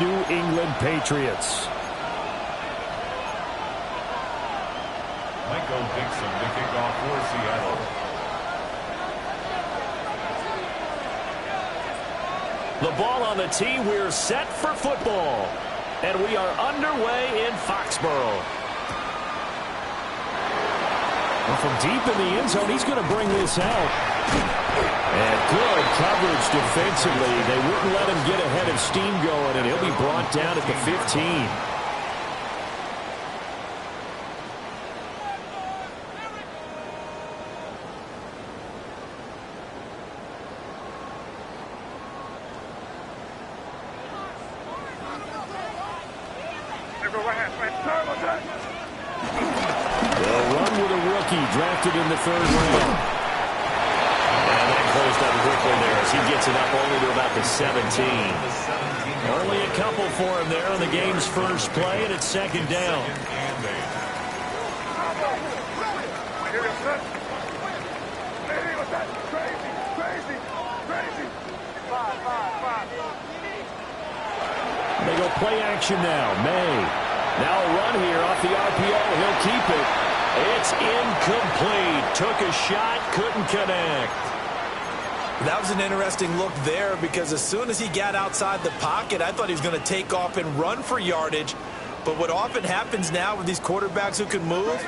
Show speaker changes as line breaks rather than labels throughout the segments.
New England Patriots.
Michael Dixon to kick off for Seattle.
The ball on the tee. We're set for football. And we are underway in Foxborough. Well, from deep in the end zone, he's going to bring this out. And good coverage defensively. They wouldn't let him get ahead of steam going, and he'll be brought down at the 15. They'll run with a rookie drafted in the 3rd round. And that closed up quickly there as he gets it up only to about the 17. Only a couple for him there on the game's first play, and it's 2nd down. They go play action now. May. Now a run here off the RPO. He'll keep it. It's incomplete. Took a shot, couldn't connect.
That was an interesting look there because as soon as he got outside the pocket, I thought he was going to take off and run for yardage. But what often happens now with these quarterbacks who can move,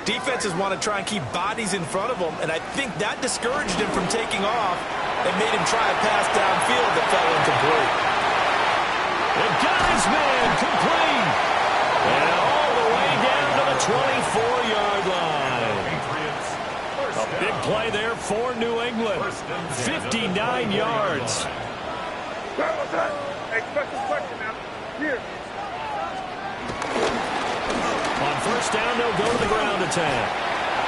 defenses want to try and keep bodies in front of them, and I think that discouraged him from taking off and made him try a pass downfield that fell incomplete.
And got his man complete. And all the way down to the 24-yard line. A big play there for New England. 59 yards. On 1st down, they'll go to the ground attack.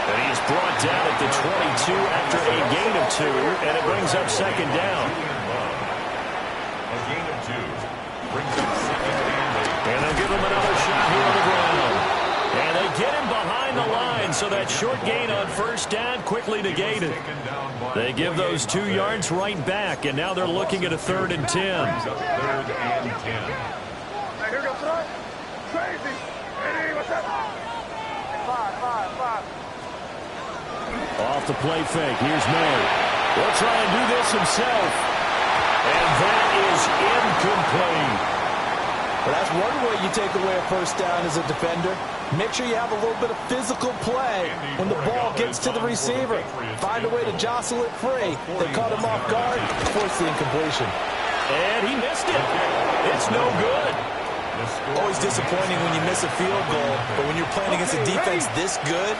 And he is brought down at the 22 after a gain of 2, and it brings up 2nd down.
A gain of 2 brings up 2nd and 8.
And they'll give him another shot here on the ground. And they get him behind the line, so that short gain on 1st down quickly negated. They give those 2 yards right back, and now they're looking at a 3rd and 10.
3rd and 10.
Off the play fake. Here's May. He'll try and do this himself. And that is incomplete.
Well, that's one way you take away a 1st down as a defender. Make sure you have a little bit of physical play when the ball gets to the receiver. Find a way to jostle it free. They caught him off guard, force the incompletion.
And he missed it. It's no good.
Always disappointing when you miss a field goal, but when you're playing against a defense this good,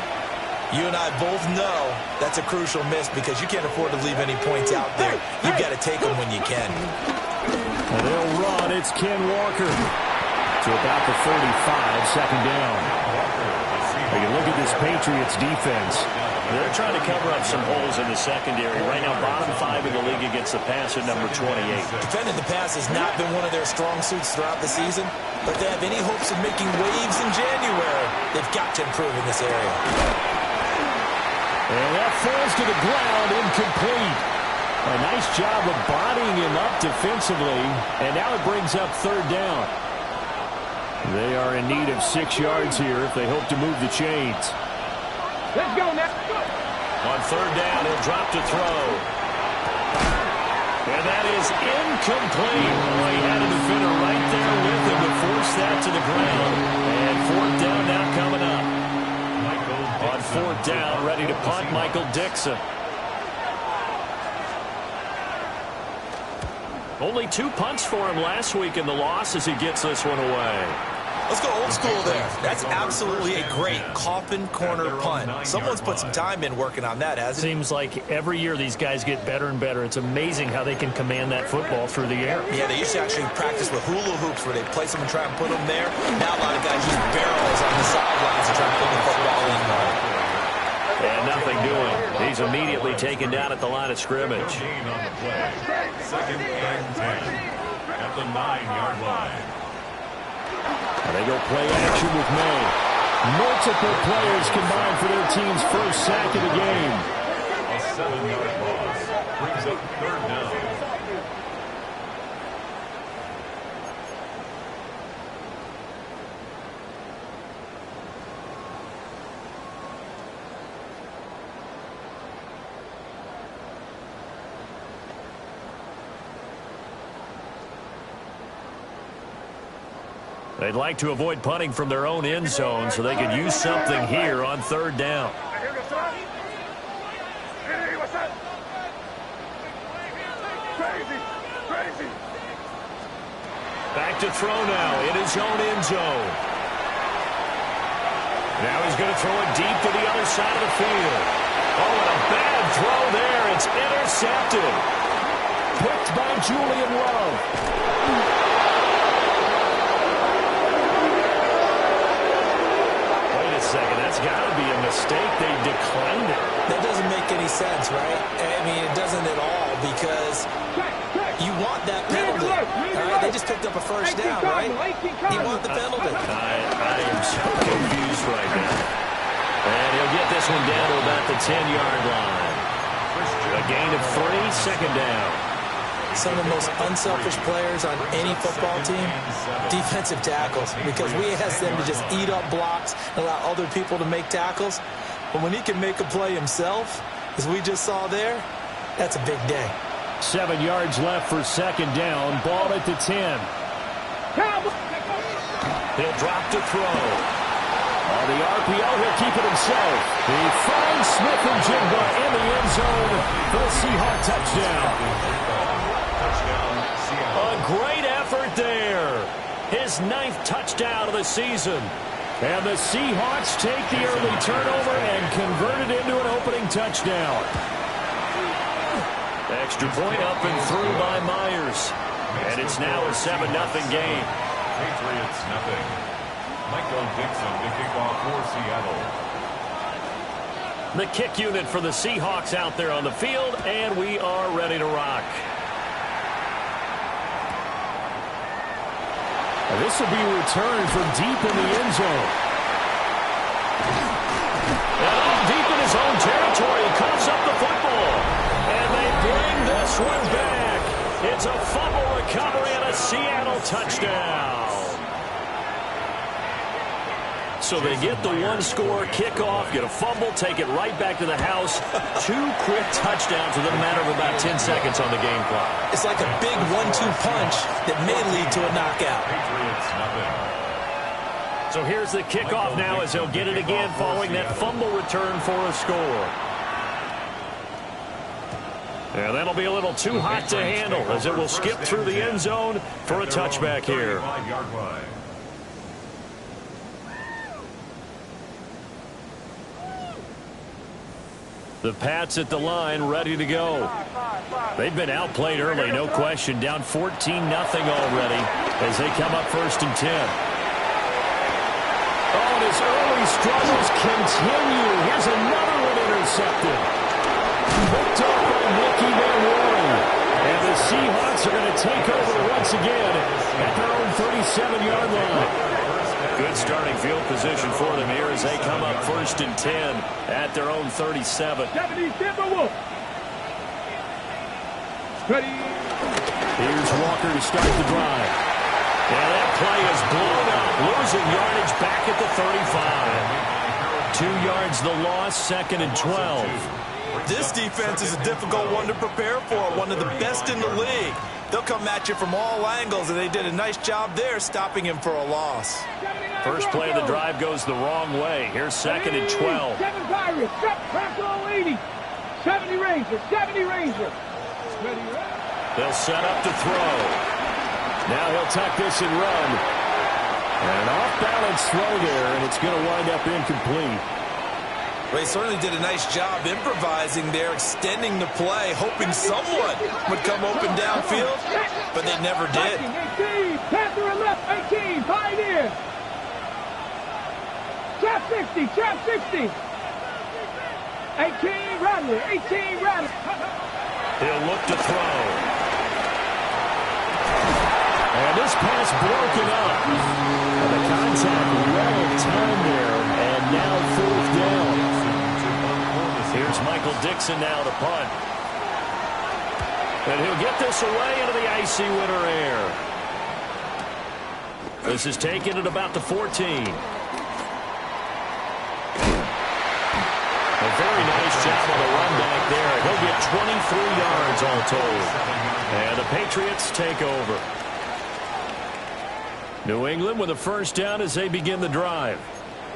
you and I both know that's a crucial miss because you can't afford to leave any points out there. You've got to take them when you can.
And they'll run. It's Ken Walker to about the 35, 2nd down. You look at this Patriots defense. They're trying to cover up some holes in the secondary. Right now, bottom 5 in the league against the pass at number 28.
Defending the pass has not been one of their strong suits throughout the season, but if they have any hopes of making waves in January, they've got to improve in this area.
And that falls to the ground, incomplete. A nice job of bodying him up defensively, and now it brings up 3rd down. They are in need of 6 yards here if they hope to move the chains.
Let's go now.
On 3rd down, he'll drop to throw. And that is incomplete. Well, he had a defender right there with him to force that to the ground. And 4th down now coming up. On 4th down, ready to punt, Michael Dixon. Only 2 punts for him last week in the loss as he gets this one away.
Let's go old school there. That's absolutely a great coffin corner punt. Someone's put some time in working on that, hasn't it?
Seems like every year these guys get better and better. It's amazing how they can command that football through the air.
Yeah, they used to actually practice with hula hoops where they place them and try and put them there. Now a lot of guys use barrels on the sidelines to try and put the football in there.
And nothing doing. He's immediately taken down at the line of scrimmage.
Gain on the play. 2nd and 10 at the 9-yard line.
And they go play action with May. Multiple players combined for their team's first sack of the game.
A 7-yard loss brings up 3rd down.
They'd like to avoid punting from their own end zone so they could use something here on third down. Back to throw now in his own end zone. Now he's going to throw it deep to the other side of the field. Oh, and a bad throw there. It's intercepted. Picked by Julian Love. Wait a second. That's got to be a mistake. They declined it.
That doesn't make any sense, right? I mean, it doesn't at all because you want that penalty. All right, they just picked up a first down, right? You want the penalty.
I am so confused right now. And he'll get this one down to about the 10-yard line. A gain of 3, second down.
Some of the most unselfish players on any football team, defensive tackles, because we ask them to just eat up blocks and allow other people to make tackles. But when he can make a play himself, as we just saw there, that's a big day.
7 yards left for second down. Ball at the 10.
He'll drop to throw.
On the RPO, he'll keep it himself. He finds Smith and Jigba in the end zone for the Seahawk touchdown.
A great effort there. His 9th touchdown of the season.
And the Seahawks take the early turnover and convert it into an opening touchdown.
Extra point up and through by Myers. And it's now a 7-0 game.
Patriots nothing. Michael Dixon to kick off for Seattle.
The kick unit for the Seahawks out there on the field, and we are ready to rock.
This will be returned from deep in the end zone.
And deep in his own territory, he coughs up the football. And they bring this one back. It's a fumble recovery and a Seattle touchdown. So they get the one-score kickoff, get a fumble, take it right back to the house. 2 quick touchdowns within a matter of about 10 seconds on the game clock.
It's like a big 1-2 punch that may lead to a knockout.
Patriots nothing.
So here's the kickoff now as he'll get it again following that fumble return for a score. Yeah, that'll be a little too hot to handle as it will skip through the end zone for a touchback here. The Pats at the line, ready to go. They've been outplayed early, no question. Down 14-0 already as they come up 1st and 10.
Oh, and his early struggles continue. Here's another one intercepted. Picked up by Nicky Van Warren. And the Seahawks are going to take over once again at their own 37-yard line.
Good starting field position for them here as they come up 1st and 10 at their own 37.
Here's Walker to start the drive.
Yeah, that play is blown up, losing yardage back at the 35. 2 yards the loss, 2nd and 12.
This defense is a difficult one to prepare for, one of the best in the league. They'll come at you from all angles, and they did a nice job there stopping him for a loss.
First play of the drive goes the wrong way. Here's 2nd and 12.
7 Pirates, 80. 70 Rangers, 70 Rangers.
They'll set up to throw.
Now he'll tuck this and run. And an off-balance throw there, and it's going to wind up incomplete.
They certainly did a nice job improvising there, extending the play, hoping someone would come open downfield, but they never did.
18, Panther and left, 18, Pioneer. Trap 60, trap 60. 18, Rattler, 18, Rattler.
He'll look to throw.
And this pass broken up. And the contact well-timed there, and now 4th down.
Here's Michael Dixon now to punt. And he'll get this away into the icy winter air. This is taken at about the 14. A very nice job on the run back there. He'll get 23 yards all told. And the Patriots take over. New England with a first down as they begin the drive.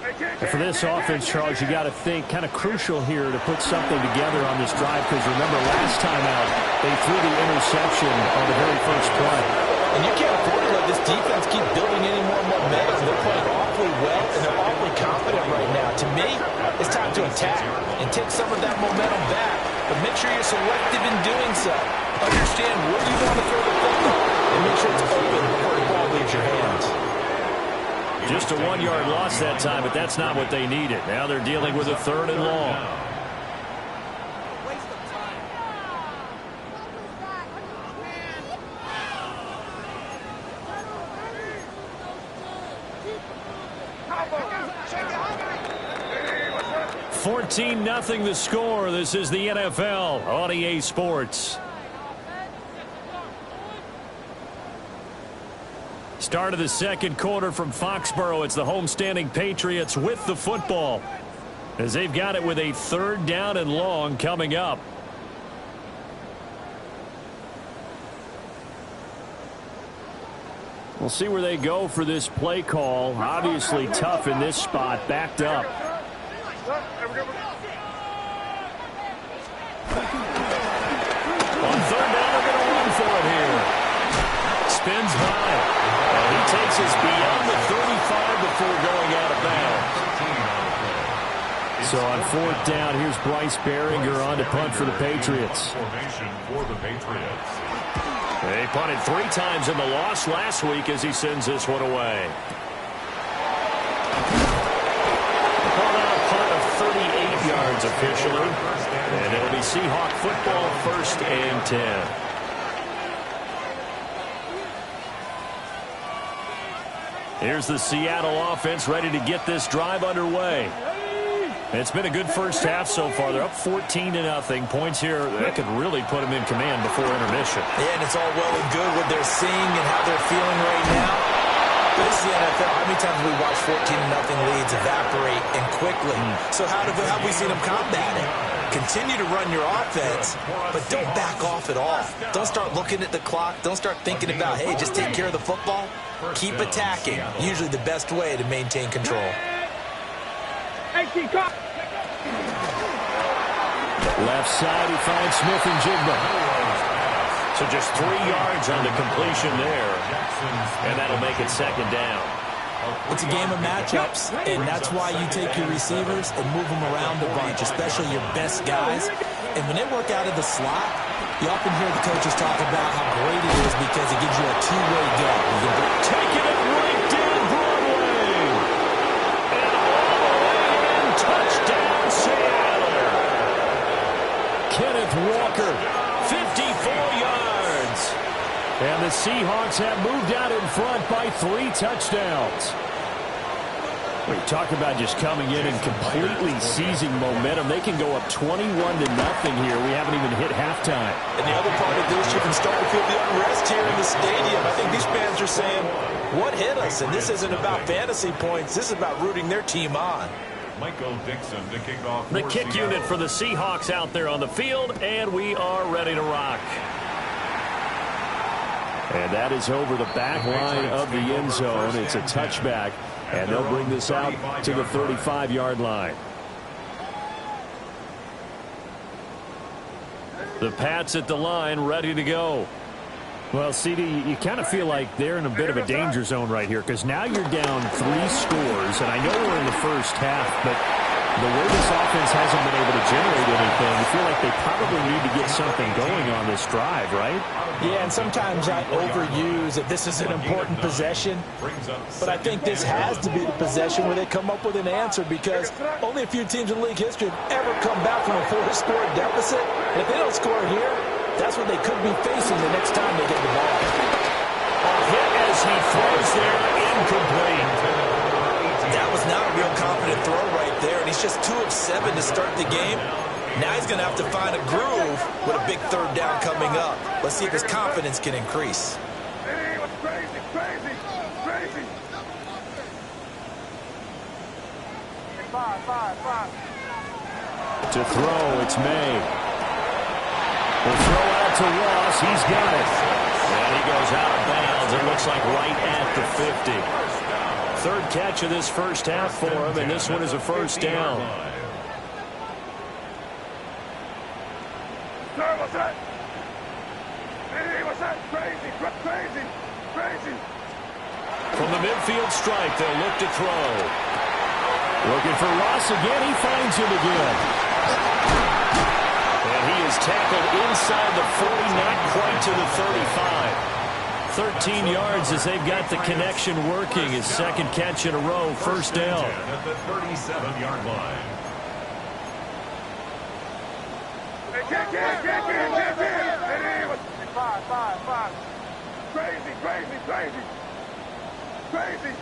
And for this offense, Charles, you got to think kind of crucial here to put something together on this drive, because remember last time out they threw the interception on the very first play.
And you can't afford to let this defense keep building any more momentum. They're playing awfully well, and they're awfully confident right now. To me, it's time to attack and take some of that momentum back. But make sure you're selective in doing so. Understand where you want to throw the football, and make sure it's open before the ball leaves your hands.
Just a 1-yard loss that time, but that's not what they needed. Now they're dealing with a 3rd and long. $14-0 the score. This is the NFL on EA Sports. Start of the second quarter from Foxborough. It's the homestanding Patriots with the football, as they've got it with a 3rd down and long coming up. We'll see where they go for this play call. Obviously tough in this spot, backed up. On 3rd down, they're going to run for it here. Spins by. And he takes us beyond the 35 before going out of bounds.
So on 4th down, here's Bryce Behringer on to punt for the Patriots.
Formation for the Patriots.
They punted 3 times in the loss last week as he sends this one away. Called out a punt of 38 yards officially. And it'll be Seahawk football, 1st and 10. Here's the Seattle offense ready to get this drive underway. It's been a good first half so far. They're up 14-0. Points here that could really put them in command before intermission.
Yeah, and it's all well and good what they're seeing and how they're feeling right now. But this is the NFL. How many times have we watched 14-0 leads evaporate and quickly? So how have we seen them combat it? Continue to run your offense, but don't back off at all. Don't start looking at the clock. Don't start thinking about, hey, just take care of the football. Keep attacking. Usually the best way to maintain control.
Left side, he finds Smith and Jigba.
So just 3 yards on the completion there. And that'll make it 2nd down.
It's a game of matchups, and that's why you take your receivers and move them around a bunch, especially your best guys. And when they work out of the slot, you often hear the coaches talk about how great it is because it gives you a two-way go.
Taking it right down Broadway. And all the way in, touchdown Seattle.
Kenneth Walker,
54 yards.
and the Seahawks have moved out in front by 3 touchdowns. We talk about just coming in and completely seizing momentum. They can go up 21-0 here. We haven't even hit halftime.
And the other part of this, you can start to feel the unrest here in the stadium. I think these fans are saying, what hit us? And this isn't about fantasy points. This is about rooting their team on.
Michael Dixon to kick off.
The kick unit for the Seahawks out there on the field, and we are ready to rock.
And that is over the back line of the end zone. It's a touchback, and they'll bring this out to the 35-yard line.
The Pats at the line, ready to go.
Well, CD, you kind of feel like they're in a bit of a danger zone right here because now you're down 3 scores, and I know we're in the first half, but the way this offense hasn't been able to generate anything, you feel like they probably need to get something going on this drive, right?
Yeah, and sometimes I overuse that this is an important possession, but I think this has to be the possession where they come up with an answer because only a few teams in league history have ever come back from a 4-score deficit. And if they don't score here, that's what they could be facing the next time they get the ball.
A hit as he throws there, incomplete.
That was not a real confident throw right there, and he's just 2 of 7 to start the game. Now he's going to have to find a groove with a big 3rd down coming up. Let's see if his confidence can increase.
To throw, it's May. The throw out to Ross. He's got it.
And he goes out of bounds. It looks like right at the 50. Third catch of this first half for him, and this one is a first down.
Sir, what's that? Hey, what's that? Crazy, crazy, crazy.
From the midfield stripe, they'll look to throw. Looking for Ross again. He finds him again. And he is tackled inside the 40, not quite to the 35. 13 yards as they've got the connection working. His second catch in a row, first down.
At the 37-yard line. Hey, five. Crazy.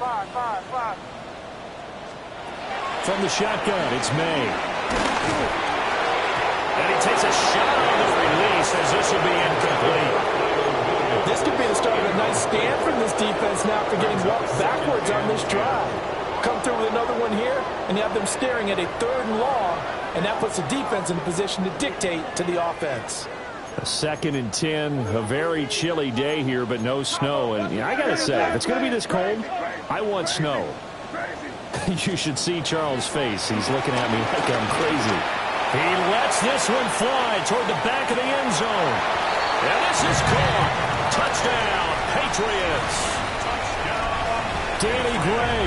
Five.
From the shotgun, it's May. And he takes a shot on the release as this will be incomplete.
This could be the start of a nice stand from this defense now for getting walked backwards on this drive. Come through with another one here, and you have them staring at a 3rd and long, and that puts the defense in a position to dictate to the offense.
A 2nd and 10, a very chilly day here, but no snow. And I got to say, if it's going to be this cold, I want snow. You should see Charles' face. He's looking at me like I'm crazy. He lets this one fly toward the back of the end zone. And this is caught. Touchdown, Patriots. Danny Gray,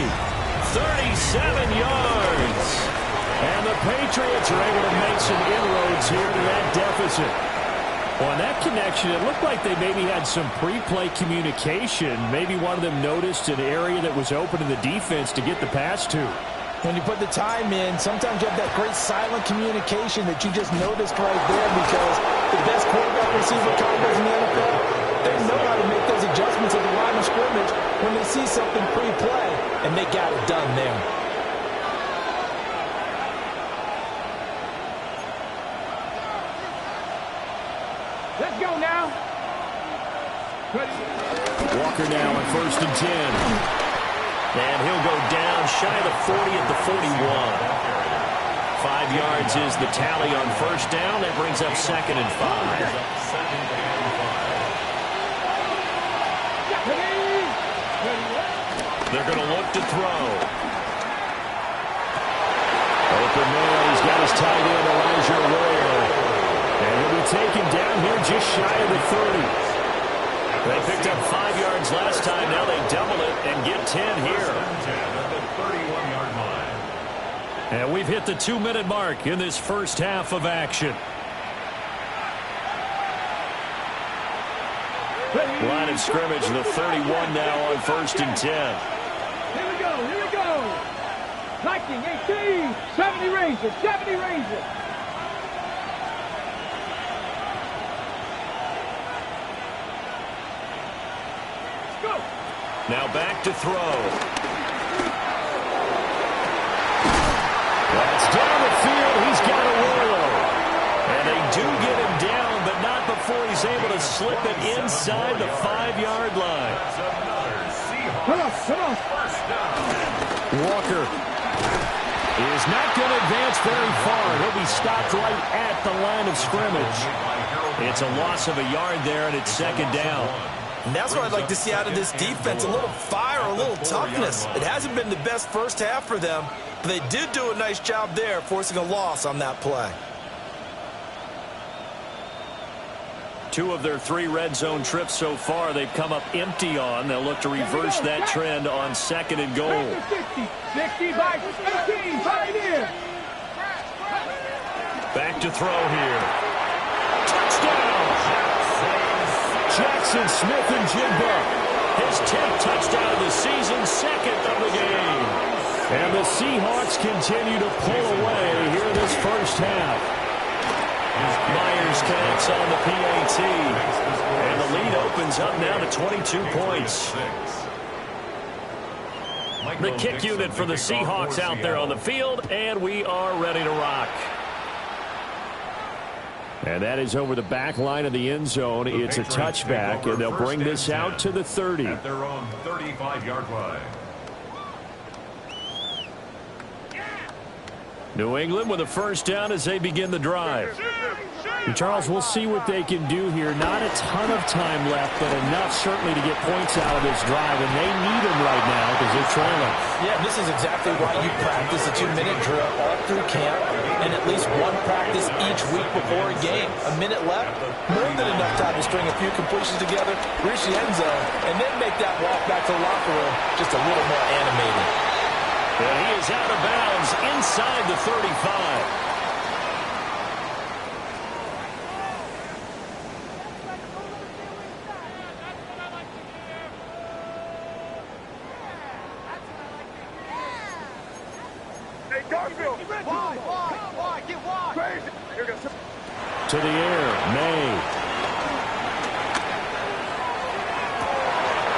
37 yards. And the Patriots are able to make some inroads here to that deficit. On that connection, it looked like they maybe had some pre-play communication. Maybe one of them noticed an area that was open in the defense to get the pass to.
When you put the time in, sometimes you have that great silent communication that you just noticed right there, because the best quarterback receiver combos in the NFL, they know how to make those adjustments at the line of scrimmage when they see something pre-play, and they got it done there.
Let's go now.
Walker now on 1st and 10. And he'll go down shy of the 40 at the 41. 5 yards is the tally on first down. That brings up 2nd and 5. They're going to look to throw. Open man, he's got his tight end, Elijah Arroyo. And he'll be taken down here just shy of the 30. They picked up 5 yards last time. Now they double it and get 10 here. And we've hit the 2-minute mark in this first half of action. Line of scrimmage, the 31 now on 1st and 10.
Here we go. 19, 18, 70 Rangers.
Now back to throw. That's down the field. He's got a roll. And they do get him down, but not before he's able to slip it inside the 5-yard line.
Come on.
Walker is not going to advance very far. He'll be stopped right at the line of scrimmage. It's a loss of a yard there, and it's 2nd down.
And that's what I'd like to see out of this defense, a little fire, a little toughness. It hasn't been the best first half for them, but they did do a nice job there, forcing a loss on that play.
2 of their 3 red zone trips so far they've come up empty on. They'll look to reverse that trend on 2nd and goal.
60 by 18, Pioneer.
Back to throw here. Touchdown! Jackson Smith-Njigba. His 10th touchdown of the season, 2nd of the game. And the Seahawks continue to pull away here in this first half. Myers connects on the PAT. And the lead opens up now to 22 points. The kick unit for the Seahawks out there on the field, and we are ready to rock. And that is over the back line of the end zone. It's a touchback, and they'll bring this out to the 30.
At their own 35-yard line.
New England with a first down as they begin the drive.
And Charles, we'll see what they can do here. Not a ton of time left, but enough certainly to get points out of this drive, and they need them right now because they're trailing.
Yeah, this is exactly why you practice a 2-minute drill all through camp and at least one practice each week before a game. A minute left, more than enough time to string a few completions together, reach the end zone, and then make that walk back to the locker room just a little more animated.
And he is out of bounds inside the 35.
To the air, May.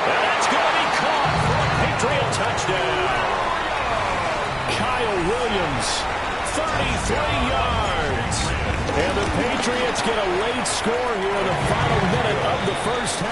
That's going to be caught for a Patriot touchdown.
Kyle Williams, 33 yards. And the Patriots get a late score here in the final minute of the first half.